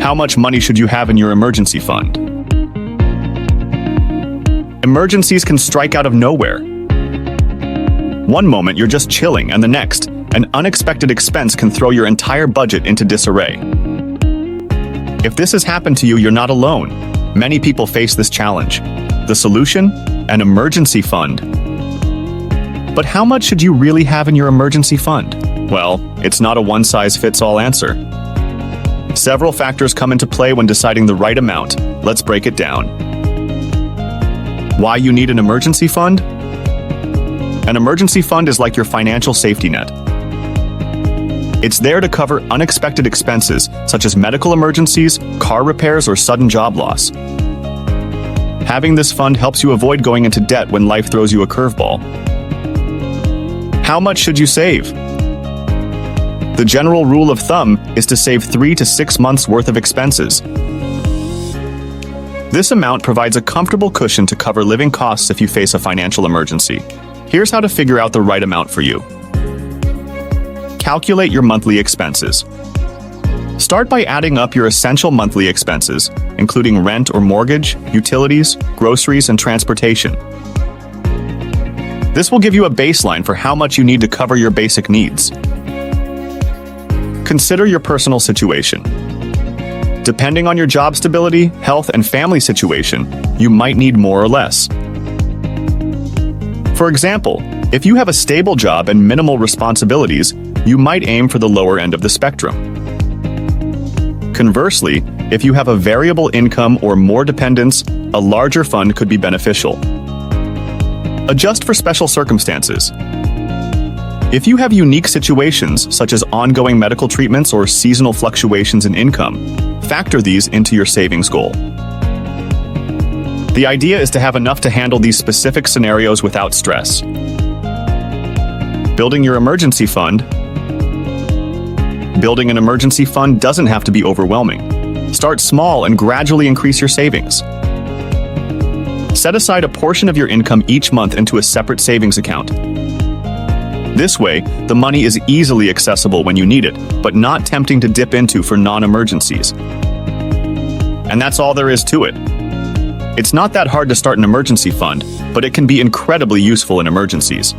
How much money should you have in your emergency fund? Emergencies can strike out of nowhere. One moment you're just chilling, and the next, an unexpected expense can throw your entire budget into disarray. If this has happened to you, you're not alone. Many people face this challenge. The solution? An emergency fund. But how much should you really have in your emergency fund? Well, it's not a one-size-fits-all answer. Several factors come into play when deciding the right amount. Let's break it down. Why you need an emergency fund? An emergency fund is like your financial safety net. It's there to cover unexpected expenses, such as medical emergencies, car repairs, or sudden job loss. Having this fund helps you avoid going into debt when life throws you a curveball. How much should you save? The general rule of thumb is to save 3 to 6 months' worth of expenses. This amount provides a comfortable cushion to cover living costs if you face a financial emergency. Here's how to figure out the right amount for you. Calculate your monthly expenses. Start by adding up your essential monthly expenses, including rent or mortgage, utilities, groceries, and transportation. This will give you a baseline for how much you need to cover your basic needs. Consider your personal situation. Depending on your job stability, health, and family situation, you might need more or less. For example, if you have a stable job and minimal responsibilities, you might aim for the lower end of the spectrum. Conversely, if you have a variable income or more dependents, a larger fund could be beneficial. Adjust for special circumstances. If you have unique situations, such as ongoing medical treatments or seasonal fluctuations in income, factor these into your savings goal. The idea is to have enough to handle these specific scenarios without stress. Building your emergency fund. Building an emergency fund doesn't have to be overwhelming. Start small and gradually increase your savings. Set aside a portion of your income each month into a separate savings account. This way, the money is easily accessible when you need it, but not tempting to dip into for non-emergencies. And that's all there is to it. It's not that hard to start an emergency fund, but it can be incredibly useful in emergencies.